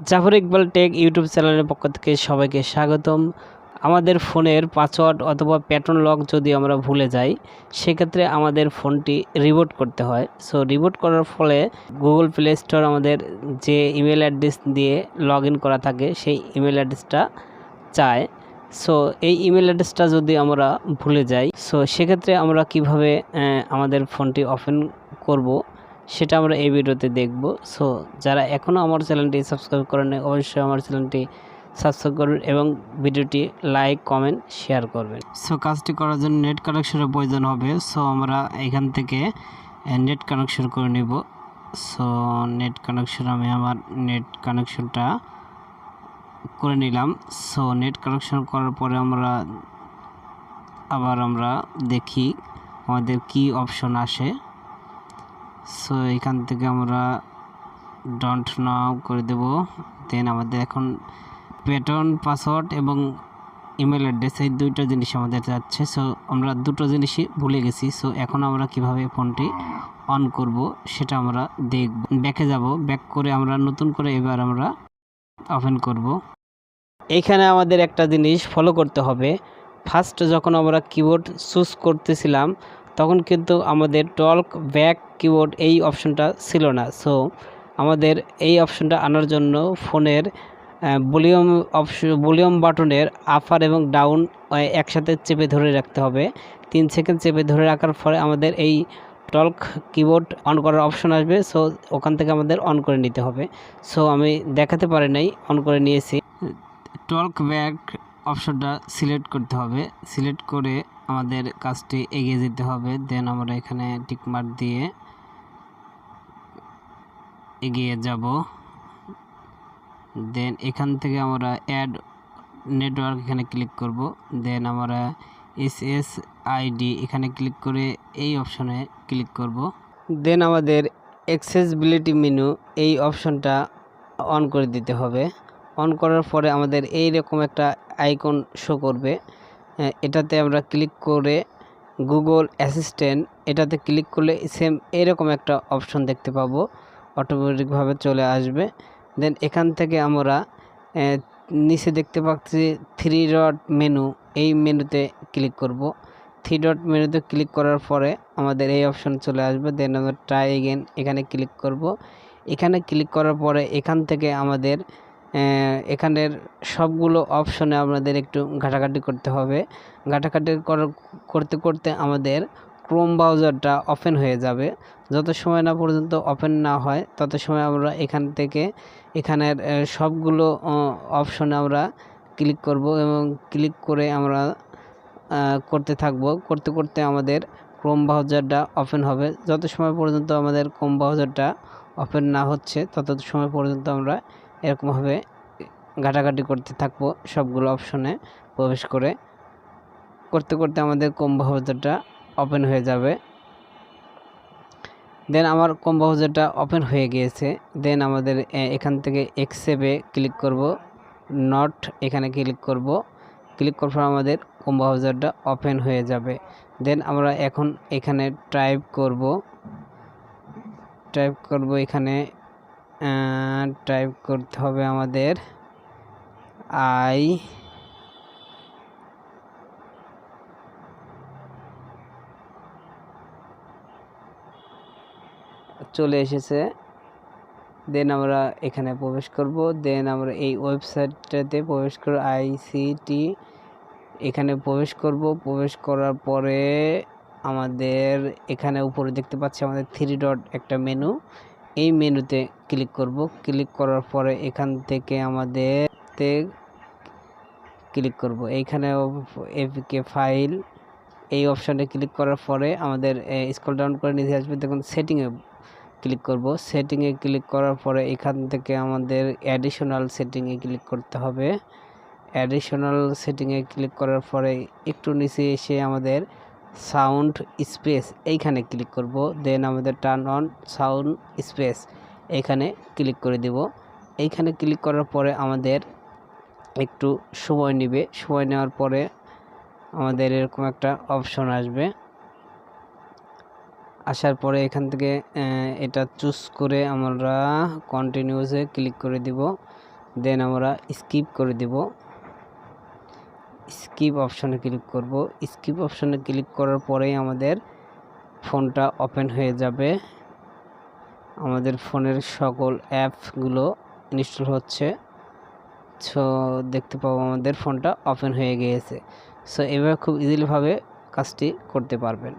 Zafar Iqbal take YouTube চ্যানেলের পক্ষ থেকে সবাইকে স্বাগতম। আমাদের ফোনের পাসওয়ার্ড অথবা প্যাটার্ন লক যদি আমরা ভুলে যাই, সেক্ষেত্রে আমাদের ফোনটি রিবুট করতে হয়। সো রিবুট করার ফলে গুগল প্লে স্টোর আমাদের যে ইমেল অ্যাড্রেস দিয়ে লগ ইন করা থাকে সেই ইমেল অ্যাড্রেসটা চায়। সো এই ইমেল অ্যাড্রেসটা যদি আমরা ভুলে যাই, সো সেক্ষেত্রে আমরা কিভাবে আমাদের ফোনটি ওপেন করব সেটা আমরা এই ভিডিওতে দেখব। সো যারা এখনও আমার চ্যানেলটি সাবস্ক্রাইব করেন অবশ্যই আমার চ্যানেলটি সাবস্ক্রাইব করবেন এবং ভিডিওটি লাইক কমেন্ট শেয়ার করবেন। সো কাজটি করার জন্য নেট কানেকশনের প্রয়োজন হবে। সো আমরা এখান থেকে নেট কানেকশন করে নেব। সো নেট কানেকশন আমি আমার নেট কানেকশনটা করে নিলাম। সো নেট কানেকশন করার পরে আমরা দেখি আমাদের কি অপশন আসে। সো এখান থেকে আমরা ডোন্ট নাও করে দেব। দেন আমাদের এখন প্যাটার্ন, পাসওয়ার্ড এবং ইমেল অ্যাড্রেস এই দুইটা জিনিস আমাদের যাচ্ছে। সো আমরা দুটো জিনিসই ভুলে গেছি। সো এখন আমরা কিভাবে ফোনটি অন করব সেটা আমরা দেখব। ব্যাকে যাব, ব্যাক করে আমরা নতুন করে এবার আমরা ওপেন করব। এইখানে আমাদের একটা জিনিস ফলো করতে হবে। ফার্স্ট যখন আমরা কিবোর্ড চুজ করতেছিলাম তখন কিন্তু আমাদের টল্ক ব্যাক কিবোর্ড এই অপশনটা ছিল না। সো আমাদের এই অপশনটা আনার জন্য ফোনের ভলিউম বাটনের আপার এবং ডাউন একসাথে চেপে ধরে রাখতে হবে। 3 সেকেন্ড চেপে ধরে রাখার পরে আমাদের এই টল্ক কিবোর্ড অন করার অপশন আসবে। সো ওখান থেকে আমাদের অন করে নিতে হবে। সো আমি দেখাতে পারি নাই, অন করে নিয়েছি। টল্ক ব্যাক অপশনটা সিলেক্ট করতে হবে। সিলেক্ট করে আমাদের কাজটি এগিয়ে যেতে হবে। দেন আমরা এখানে টিকমার্ক দিয়ে এগিয়ে যাব। দেন এখান থেকে আমরা অ্যাড নেটওয়ার্ক এখানে ক্লিক করব। দেন আমরা SSID এখানে ক্লিক করে এই অপশনে ক্লিক করব। দেন আমাদের অ্যাক্সেসিবিলিটি মেনু এই অপশনটা অন করে দিতে হবে। অন করার পরে আমাদের এই রকম একটা আইকন শো করবে। এটাতে আমরা ক্লিক করে গুগল অ্যাসিস্ট্যান্ট এটাতে ক্লিক করলে সেম এরকম একটা অপশন দেখতে পাবো, অটোমেটিকভাবে চলে আসবে। দেন এখান থেকে আমরা নিচে দেখতে পাচ্ছি 3 ডট মেনু, এই মেনুতে ক্লিক করব। 3 ডট মেনুতে ক্লিক করার পরে আমাদের এই অপশন চলে আসবে। দেন আমরা ট্রাই এগেন এখানে ক্লিক করব। এখানে ক্লিক করার পরে এখান থেকে আমাদের এখানের সবগুলো অপশনে আমাদের একটু ঘাটাঘাটি করতে হবে। ঘাটাঘাটি করতে করতে আমাদের ক্রোম ব্রাউজারটা ওপেন হয়ে যাবে। যত সময় না পর্যন্ত ওপেন না হয় তত সময় আমরা এখান থেকে এখানের সবগুলো অপশনে আমরা ক্লিক করব এবং ক্লিক করে আমরা করতে থাকব। করতে করতে আমাদের ক্রোম ব্রাউজারটা ওপেন হবে। যত সময় পর্যন্ত আমাদের ক্রোম ব্রাউজারটা ওপেন না হচ্ছে তত সময় পর্যন্ত আমরা এরকমভাবে ঘাটাঘাটি করতে থাকবো সবগুলো অপশনে প্রবেশ করে। করতে করতে আমাদের ক্রোম ব্রাউজারটা ওপেন হয়ে যাবে। দেন আমার ক্রোম ব্রাউজারটা ওপেন হয়ে গিয়েছে। দেন আমাদের এখান থেকে এক্সেপে ক্লিক করব, নট এখানে ক্লিক করব। ক্লিক করার পর আমাদের ক্রোম ব্রাউজারটা ওপেন হয়ে যাবে। দেন আমরা এখন এখানে টাইপ করব এখানে টাইপ করতে হবে আমাদের চলে এসেছে। দেন আমরা এখানে প্রবেশ করব। দেন আমরা এই ওয়েবসাইটটাতে প্রবেশ করে ICT এখানে প্রবেশ করব। প্রবেশ করার পরে আমাদের এখানে উপরে দেখতে পাচ্ছি আমাদের 3 ডট একটা মেনু, এই মেনুতে ক্লিক করব। ক্লিক করার পরে এখান থেকে আমাদের ক্লিক করব। এইখানে APK ফাইল এই অপশানে ক্লিক করার পরে আমাদের স্ক্রল ডাউন করে নিচে আসবে। দেখুন সেটিংয়ে ক্লিক করব। সেটিংয়ে ক্লিক করার পরে এখান থেকে আমাদের অ্যাডিশনাল সেটিংয়ে ক্লিক করতে হবে। অ্যাডিশনাল সেটিংয়ে ক্লিক করার পরে একটু নিচে এসে আমাদের সাউন্ড স্পেস এইখানে ক্লিক করব। দেন আমাদের টার্ন অন সাউন্ড স্পেস এইখানে ক্লিক করে দেব। এইখানে ক্লিক করার পরে আমাদের একটু সময় নেবে। সময় নেওয়ার পরে আমাদের এরকম একটা অপশন আসবে। আসার পরে এখান থেকে এটা চুজ করে আমরা কন্টিনিউসে ক্লিক করে দিব। দেন আমরা স্কিপ করে দেব। স্কিপ অপশনে ক্লিক করব। স্কিপ অপশনে ক্লিক করার পরেই আমাদের ফোনটা ওপেন হয়ে যাবে। আমাদের ফোনের সকল অ্যাপগুলো ইনস্টল হচ্ছে। সো দেখতে পাবো আমাদের ফোনটা ওপেন হয়ে গিয়েছে। সো এভাবে খুব ইজিলিভাবে কাজটি করতে পারবেন।